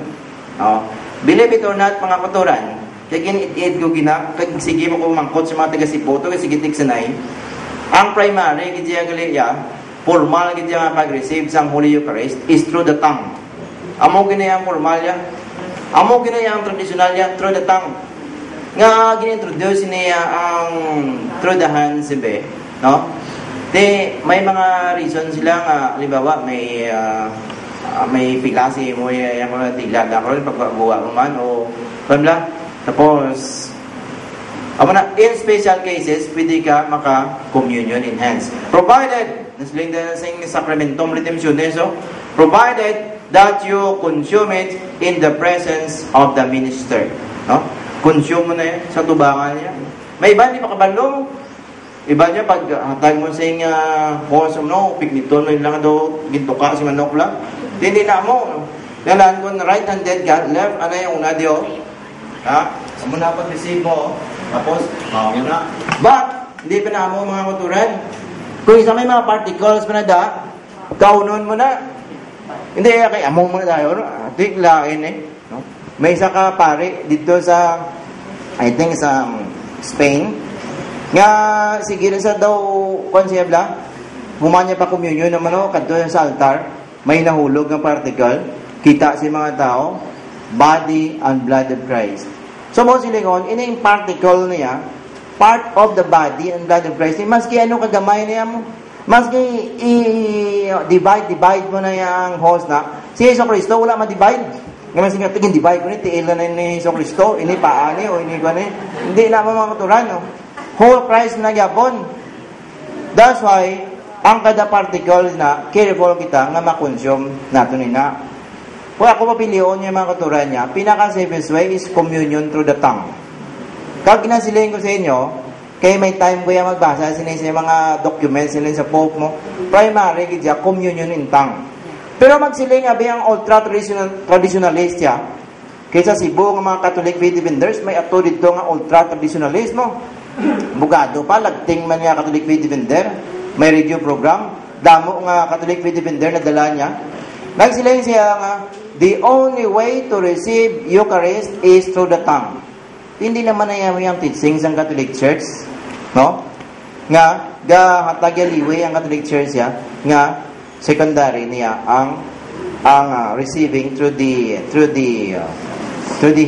Believe it or not, mga kuturan, kagin it-eat ko sige mo kumangkot sa mga taga-Sipoto, kasi gitik sanay, ang primary, gidya galiya, formal gidya nga pag-receive sa Holy Eucharist is through the tongue. Amo ginayang formal yan. Amo ginayang traditional yan, through the tongue. Nga ginintroduce niya ang through the hands, no? May mga reason sila nga, halimbawa, may pilasi mo yung mga tiglada ko rin pagbabuwa mo man o pamla. Tapos in special cases, pwede ka maka-communion in hands. Provided, nasiling na sa Sacramentum Redemptionis, provided that you consume it in the presence of the minister. No? Consume mo na yan sa tubangan niya. May iba, hindi makabalo. Iba niya, pag hatag mo sa yung horse, pikniton mo lang daw, ginto ka, si manok lang. Hindi na mo. No? Nalaan ko, right-handed ka, left, ano yung una diyo? Muna pag-receive mo, tapos, muna. But, hindi pa na mo mga kuturan. Kung isa may mga particles pa na kaunon mo na. Hindi, kaya among mo na tayo, tiklain no? May isa ka pare dito sa, I think sa Spain, nga sige sa daw konsebla, humanya pa communion naman kadto sa altar, may nahulog ng particle, kita si mga tao, body and blood of Christ. So mo silingon, ini yung particle niya, part of the body and blood of Christ, maski ano kagamay niya mo, maski divide mo na yung host na, si Yeso Cristo wala ma-divide. Ngayon singa tigin divide ko ni tiil na ni Yeso Cristo, ini paani o ini ko ni, hindi na mga katuran, no? Whole Christ na gyapon. That's why ang kada particles na careful kita nga ma-consume nato nina. Kung ako papilion niya mga katuran niya, pinaka-safest way is communion through the tongue. Kag ginasiling ko sa inyo, kaya may time ko yung magbasa sa mga documents sila sa Pope mo, primary gidya communion in tongue. Pero magsiling abi ang ultra traditionalist ya. Kaysa Cebu ng mga Catholic faith defenders, may ato dito nga ultra traditionalismo. Bugado pa, lagting man nga Catholic faith defender, may radio program, damo nga Catholic faith defender na dala niya. Nagsiling siya nga, the only way to receive Eucharist is through the tongue. Hindi naman na yung teachings ng Catholic Church, no? Nga, hatagaliwi ang Catholic Church ya, nga, secondary niya ang receiving through the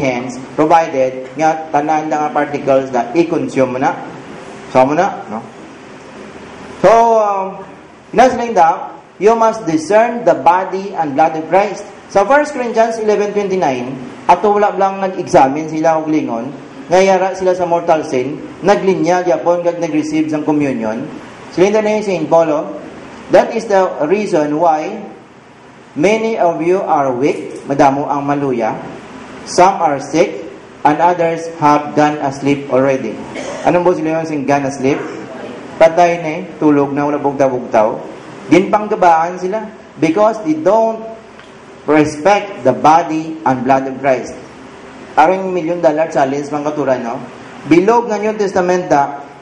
hands, provided nga tanan nga particles na i-consume mo na. So mo na, no? So, nasiling daw, you must discern the body and blood of Christ. Sa 1 Corinthians 11:29, ato wala lang nag-examine sila og lingon, ngayara sila sa mortal sin, naglinya gyapon kag nag-receive sang communion. Sila na ni Saint Paulo, that is the reason why many of you are weak, madamo ang maluya, some are sick, and others have gone asleep already. Anong po sila yung sing gone asleep? Patay na tulog na, wala bugtaw-bugtaw. Ginpanggabaan sila because they don't respect the body and blood of Christ. Aron $1 million challenge mga katuran, no? Bilog ng New Testament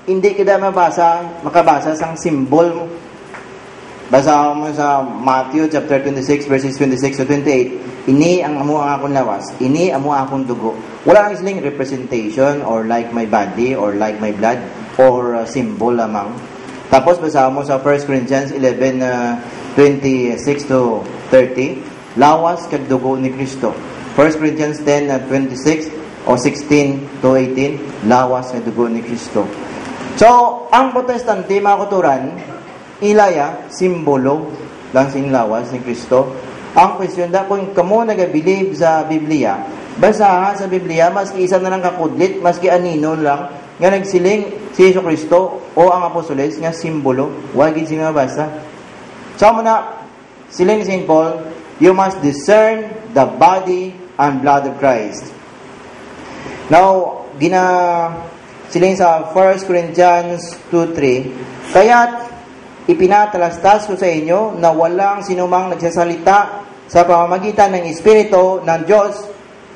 hindi kita makabasa sang symbol. Basa mo sa Matthew chapter 26 verses 26 to 28. Ini ang amo ang akong lawas, ini amo akong dugo. Wala nang isling representation or like my body or like my blood or symbol lamang. Tapos basa mo sa 1 Corinthians 11:26 to 30. Lawas kag dugo ni Kristo. 1 Corinthians 10:26 o 16 to 18, lawas kag dugo ni Kristo. So, ang Protestante mga kuturan, ilaya simbolo lang sing lawas ni Kristo. Ang question da kung kamo nagabilib sa Biblia, basaha sa Biblia maski isa na lang kakudlit, maski anino lang nga nagsiling si Jesucristo o ang apostoles nga simbolo, wa gid sila mabasa. So muna siling Saint Paul, you must discern the body and blood of Christ. Now, siling sa 1 Corinthians 2:3, kaya't ipinatalastas ko sa inyo na walang sinumang nagsasalita sa pamamagitan ng Espiritu ng Diyos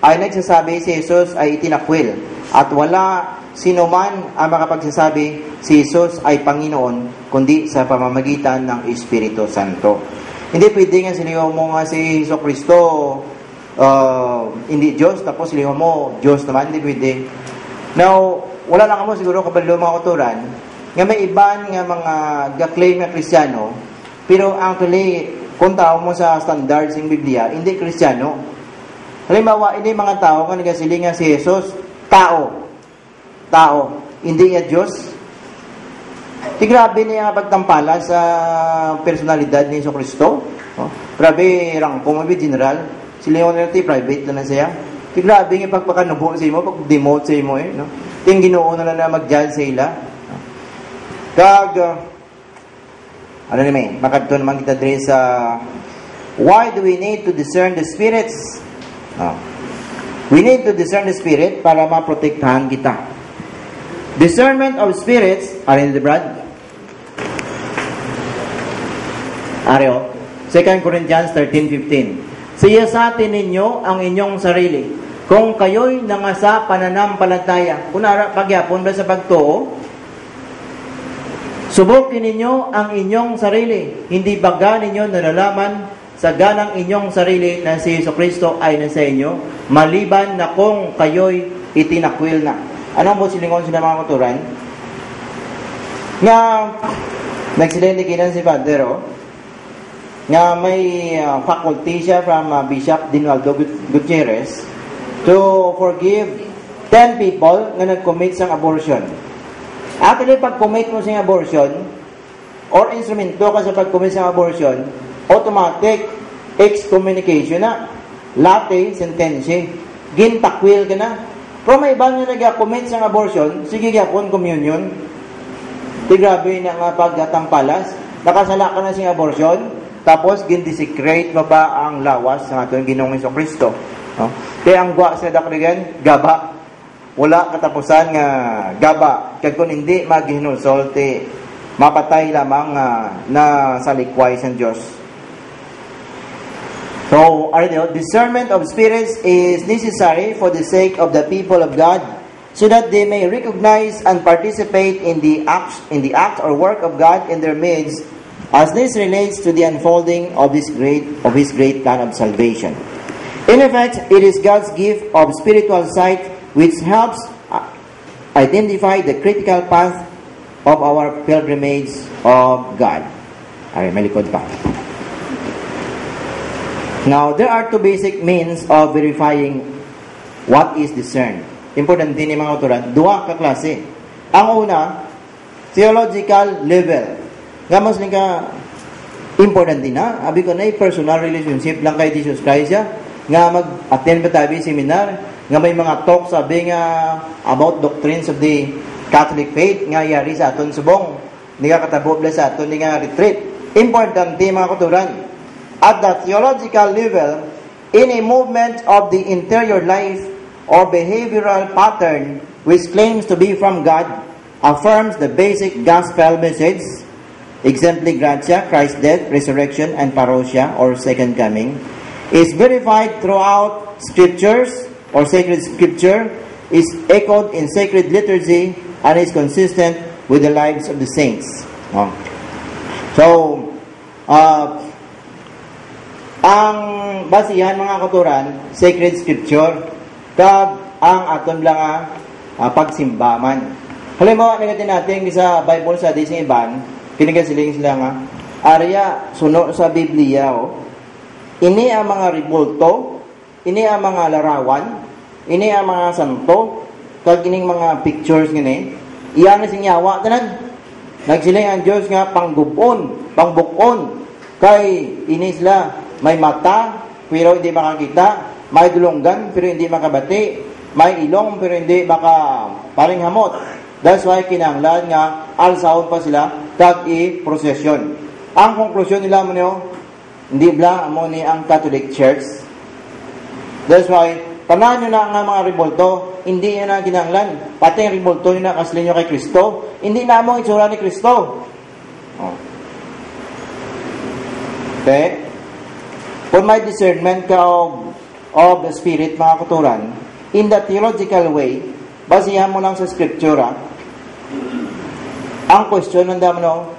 ay nagsasabi si Jesus ay itinakwil, at wala sinuman ang makapagsasabi si Jesus ay Panginoon kundi sa pamamagitan ng Espiritu Santo. Hindi pwede nga siliho mo nga si Jesucristo hindi Diyos, tapos siliho mo Diyos naman, hindi pwede. Now, wala lang mo siguro kabalo mga kuturan nga may iban nga mga ga-claim nga Kristiyano, pero actually kung tao mo sa standards ng Biblia, hindi Kristiyano. Halimbawa, hindi mga tao nga nagasiling nga si Jesus tao, hindi niya Diyos. Grabe niya pagtampala sa personalidad ni Jesucristo. Grabe rangkong mabi general. Sila yung natin private na siya. Grabe nga pagpakanubo sa imo, pag-demote sa imo no? Ting Ginoo na lang na mag-judge sa ila. Ano naman, makadto naman kita dre sa why do we need to discern the spirits? We need to discern the spirit para maprotektahan kita. Discernment of spirits, are in the Brad? Areo, 2 Corinthians 13:15. Siyasatin ninyo ang inyong sarili kung kayo'y nangasa pananampalataya. Kunara, pagyapon ba sa pagtuo? Subukin ninyo ang inyong sarili. Hindi baga ninyo nalalaman sa ganang inyong sarili na si Jesucristo ay nasa inyo, maliban na kung kayo'y itinakwil na. Anong po silingon sila mga kuturan? Nga, nagsilindikinan si Padre, nga may faculty siya from Bishop Dinaldo Gutierrez to forgive 10 people na nag-commit sang abortion. Actually, pag-commit mo sa abortion or instrumento ka sa pag-commit sa abortion, automatic excommunication na, late sentensya, gintakwil ka na. Pero may iba nga nag-commit sa abortion, sige gyapon communion. Di grabe na nga pagkatampalas, nakasala ka na sa abortion, tapos gindesecrate mo ba ang lawas ng atong Ginoong Jesucristo. No? Kaya ang gwa sa dakligan, gaba. Wala katapusan nga gaba. Kaya kung hindi maghinulsolti, mapatay lamang na sa likway sa Diyos. So, discernment of spirits is necessary for the sake of the people of God, so that they may recognize and participate in the act or work of God in their midst, as this relates to the unfolding of His great plan of salvation. In effect, it is God's gift of spiritual sight which helps identify the critical path of our pilgrimage of God. Ay, may likod pa. Now, there are two basic means of verifying what is discerned. Important din mga autoran. Dua ka klase. Ang una, theological level. Nga mas ka Important din na. Abi ko na personal relationship lang kay Jesus Christ ya. Nga mag-attend ba tabi seminar, nga may mga talk sabi nga about doctrines of the Catholic faith, nga yari sa aton subong. Hindi ka katabo bla sa aton, hindi nga retreat. Important din mga kuturan. At the theological level, in a movement of the interior life or behavioral pattern which claims to be from God, affirms the basic gospel message, exempli gratia, Christ's death, resurrection, and parousia, or second coming, is verified throughout scriptures, or sacred scripture, is echoed in sacred liturgy, and is consistent with the lives of the saints. So, ang basihan mga kuturan, sacred scripture, kag ang aton lang pagsimbaman. Halimbawa, nagatin natin sa Bible sa dising iban, kinigasiling sila nga, arya, suno sa Biblia, ini ang mga ribulto, ini ang mga larawan, ini ang mga santo, kag ining mga pictures ngini, iyan na singyawa, tanan. Nagsiling ang Diyos nga panggubon, pangbukon, kay ini sila, may mata, pero hindi makakita, may dulonggan, pero hindi makabati, may ilong, pero hindi paring hamot. That's why kinanglan nga alsaon pa sila kag i-prosesyon. Ang konklusyon nila mo niyo, hindi bla mo ni ang Catholic Church. That's why tanan nyo na nga mga ribulto, hindi nyo na kinanglan. Pati yung ribulto nyo na kaslin nyo kay Kristo, hindi na mo itsura ni Kristo. Okay? Kung may discernment ka of the Spirit, mga kuturan, in the theological way, basihan mo lang sa Scriptura, ang question ng damo,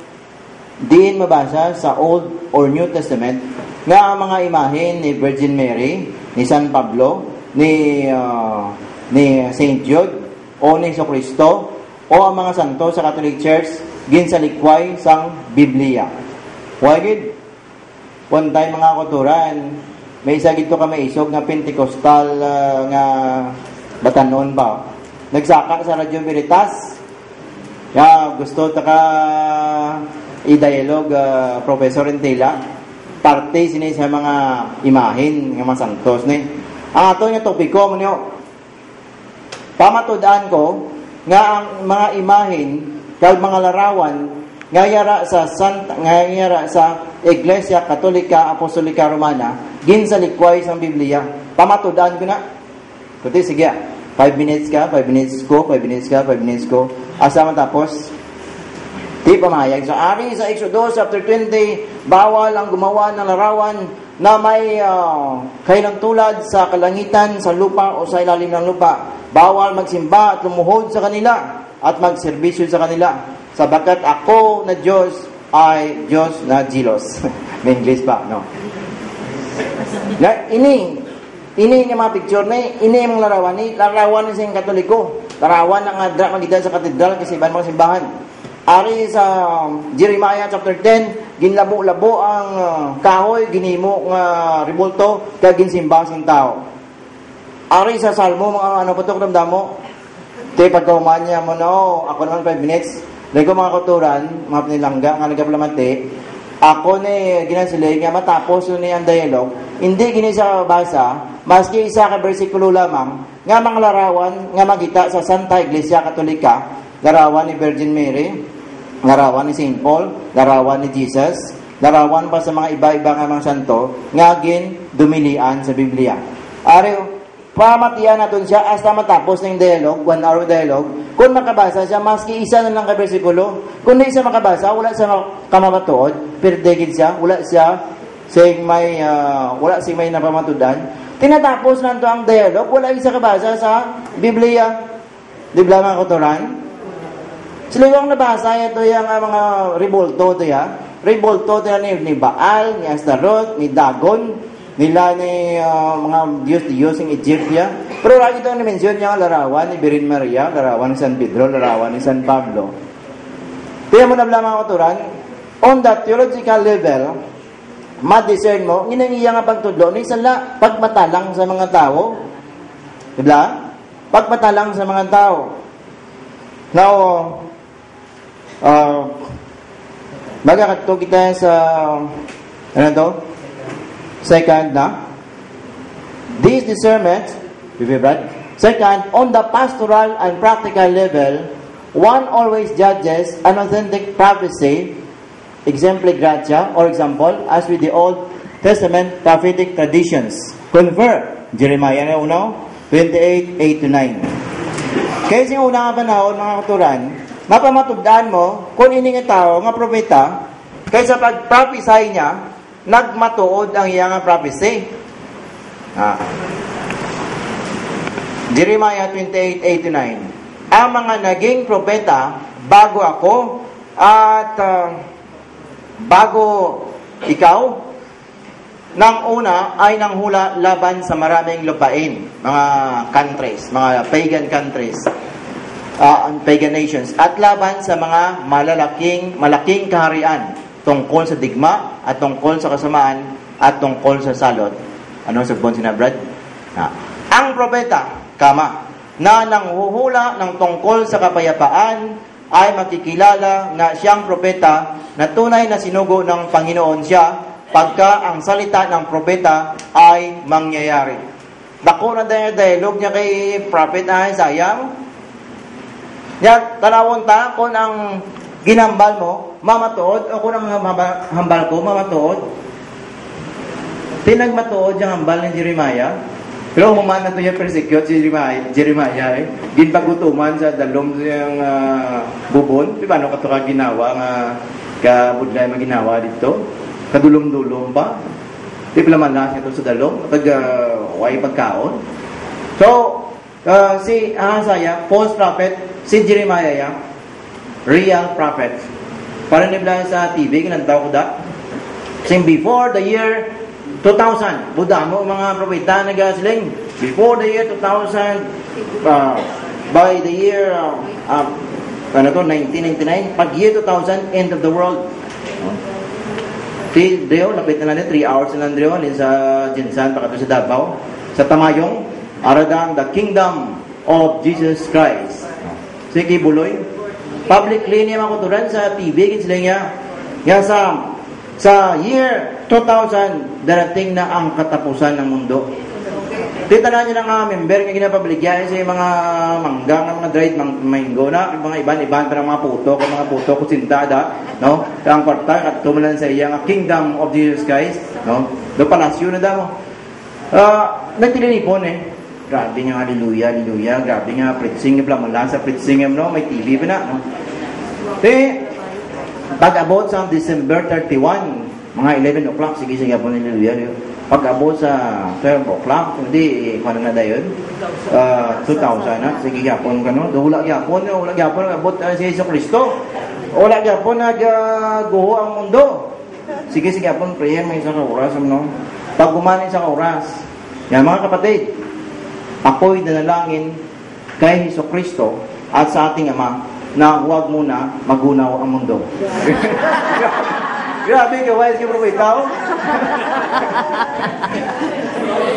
diin mabasa sa Old or New Testament nga ang mga imahen ni Virgin Mary, ni San Pablo, ni Saint Jude, o ni Jesucristo, o ang mga santo sa Catholic Church, ginsalikway sang Biblia. Wagid, one time mga kuturan, may isa gito ka maisog nga Pentecostal nga batanon ba? Nagsaka sa Radyo Veritas. Gusto ka i-dialogue Professor Entela. Parte sini sa mga imahin nga mga santos ni. Ang ato nga topiko mo niyo. Pamatudaan ko nga ang mga imahin kag mga larawan ngayara sa Iglesia Katolika Apostolika Romana ginsalikway sa Biblia. Pamatudaan ko na. Kuti sige. 5 minutes ka, 5 minutes ko, 5 minutes ka, 5 minutes ko. Asa matapos? Di pamayag. So, ari sa Exodus chapter 20, bawal ang gumawa ng larawan na may kailang tulad sa kalangitan, sa lupa o sa ilalim ng lupa. Bawal magsimba at lumuhod sa kanila at magserbisyo sa kanila. Sabagat ako na Diyos ay Diyos na Jilos. May English pa, no? Ini nga mga picture na ini yung larawan ni sa Katoliko. Larawan ng adra magita sa katedral kasi iban mga simbahan. Ari sa Jeremiah chapter 10, ginlabo-labo ang kahoy, ginimo nga ribulto kag ginsimba sing tao. Ari sa Salmo mga patok damdamo. Te pagkaumanya mo no, ako naman 5 minutes. Dahil ko mga kuturan, mga panilangga nga nagaplamante. Ako ni ginansilay nga matapos ni ang dialogue, hindi gini sa basa, maski isa ka bersikulo lamang, nga mga larawan nga magita sa Santa Iglesia Katolika, larawan ni Virgin Mary, larawan ni St. Paul, larawan ni Jesus, larawan pa sa mga iba-iba nga mga santo, nga gin dumilian sa Biblia. Ariyo, pamatian natin siya hasta matapos ng dialogue, 1 hour dialogue. Kung makabasa siya, maski isa na lang ka bersikulo, kung di siya makabasa, wala siya kamabatuod, perdegid siya, wala siyang may napamatudan. Tinatapos na ito ang dialogue, wala isa kabasa sa Biblia. Di ba mga kuturan? Sila yung nabasa, ito yung mga ribulto ito ya. Ribulto ito ni Baal, ni Astaroth, ni Dagon, nila ni mga Diyos ng Egyptia. Pero lagi ito na-mention niya larawan ni Virgin Maria, larawan ni San Pedro, larawan ni San Pablo. Kaya mo na mga kuturan, on that theological level, ma-discern mo, nginangiya nga pagtudlo, ni sala pagmatalang sa mga tao. Diba? Pagmatalang sa mga tao. Now, Baga kadto kita sa ano to? Second na. These discernments, Brad. Second, on the pastoral and practical level, one always judges an authentic prophecy, exempli gratia, or example, as with the Old Testament prophetic traditions. Convert, Jeremiah na uno, 28:8-9. Kaya sa una nga panahon, mga katuran, mapamatugdaan mo kung ini nga tao nga propeta kaysa pag-prophesy niya nagmatuod ang iyang prophecy. Jeremiah 28:8-9. Ang mga naging propeta bago ako at bago ikaw nang una ay nanghula laban sa maraming lupain, mga countries, mga pagan countries, pagan nations, at laban sa mga malaking kaharian tungkol sa digma at tungkol sa kasamaan at tungkol sa salot. Ano sagbon sina Brad? Ang propeta, na nanghuhula ng tungkol sa kapayapaan ay makikilala na siyang propeta na tunay na sinugo ng Panginoon siya pagka ang salita ng propeta ay mangyayari. Dako na dahil dialogue niya kay Prophet Isaiah. Yan, tanawon ta kung ang ginambal mo, mamatuod, o kung ang hambal ko, mamatuod. Tinagmatuod yung hambal ni Jeremiah. Pero human na ito yung persecute si Jeremiah ginpagutuman sa dalom siyang bubon. Di ba, ano ka ito ka ginawa nga kabudlay maginawa dito? Kadulom-dulom pa. Di pala malas ito sa dalom. Way pagkaon. So, si Isaiah, false prophet, si Jeremiah, real prophet. Parang nibla sa TV, kinantaw ko da. Saying before the year 2000, buda mo mga propeta nagasiling. Before the year 2000, by the year 1999, pag year 2000, end of the world. Si Deo, lapit na lang 3 hours na lang Deo, sa Jinsan, pakato sa Davao, sa Tamayong, aradang the kingdom of Jesus Christ. Sige, Buloy. Publicly niya makuturan sa TV, sila niya sa year 2000, darating na ang katapusan ng mundo. Tita na niya ng member nga ginapabligyan sa mga manggang, mga dried, mango na, mga iban-iban para mga puto kusintada, no? Ang kwarta, at tumulan sa iyang kingdom of Jesus Christ, no? Do palasyo na daw. Nagtilinipon Grabe nga, hallelujah, grabe nga, preaching, mula sa preaching, no? May TV pa na, no? Pag-abot sa December 31, mga 11 o'clock, sige po, hallelujah, pag-abot sa 12 o'clock, hindi, kung ano na dayon, 2000 na, sige yapon ka, no? Wala yapon, abot si Jesus Cristo. Wala yapon, nag-guho ang mundo. Sige yapon, prayer, may isang oras, no? Pag gumanin sa oras, yan mga kapatid, ako'y nanalangin kay Jesus Cristo at sa ating Ama na huwag muna magunaw ang mundo. Grabe ka, wise ka propeta.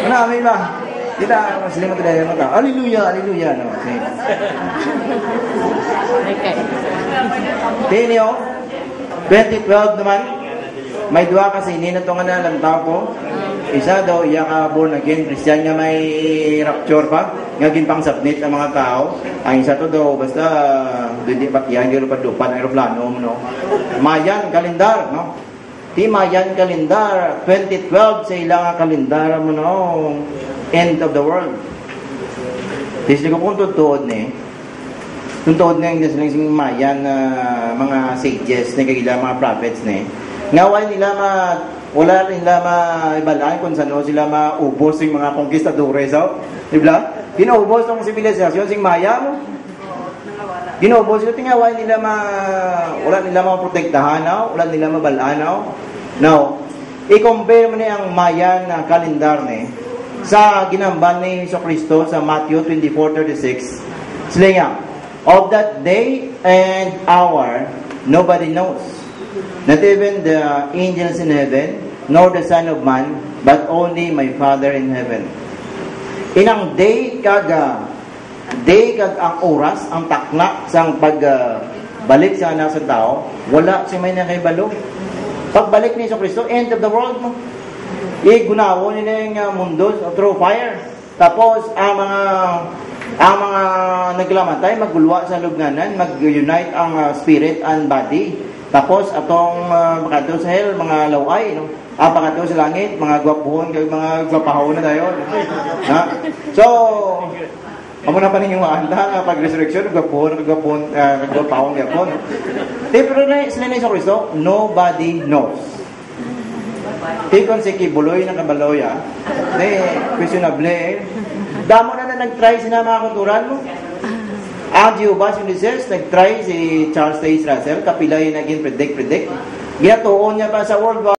Amin ba? Kita, sila magkadaya mo ka. Hallelujah. No? Okay. Tinyo, 2012 naman, may dua kasi ninato nga na lang tao ko. Isa daw, iya ka born again, Christian nga may rapture pa, nga ginpang submit ang mga tao. Ang isa to daw, basta, hindi patyan, hindi lupan aeroplano, no? Mayan, kalendar, no? Di Mayan kalendar, 2012 sa ilang kalendar mo, no? End of the world. Kasi ko kung tutuod tutuod na yung silang Mayan mga sages, kagila mga prophets, ngaway nila wala rin nila maibalaan kung saan sila maubos yung mga conquistadores, diba? Ginaubos ng sibilisasyon, sing Maya mo. Ginaubos sila, tingaway nila wala nila maprotektahan, wala nila mabalaan, Now, i-compare mo ang Mayan na kalendar sa ginamban ni Jesus Cristo sa Matthew 24:36. Sila nga, of that day and hour, nobody knows. Not even the angels in heaven, nor the Son of Man, but only my Father in heaven. Inang day kag ang oras, ang taknak sang balik sa anak sa tao, wala si may nakaibalo. Pagbalik ni Kristo, end of the world mo. Gunawo nila yung mundo through fire. Tapos, ang mga naglamatay, magulwa sa lugnanan, mag-unite ang spirit and body. Tapos, atong makadto sa hell, mga laway, no? Pakadto sa langit, mga gwapuhon, mga gwapahon na tayo. Ha? So, amo na pa ninyong maanta, pag resurrection, gwapuhon, gwapahon, gapon. Pero sila na sa Kristo, nobody knows. Tikon si Kibuloy na kabaloya, questionable, damo na nag-try sila mga kulturan mo. Ang Jehovah's Witnesses, nag-try si Charles Taze Russell, kapilay naging predict. Ginatuon niya pa sa World War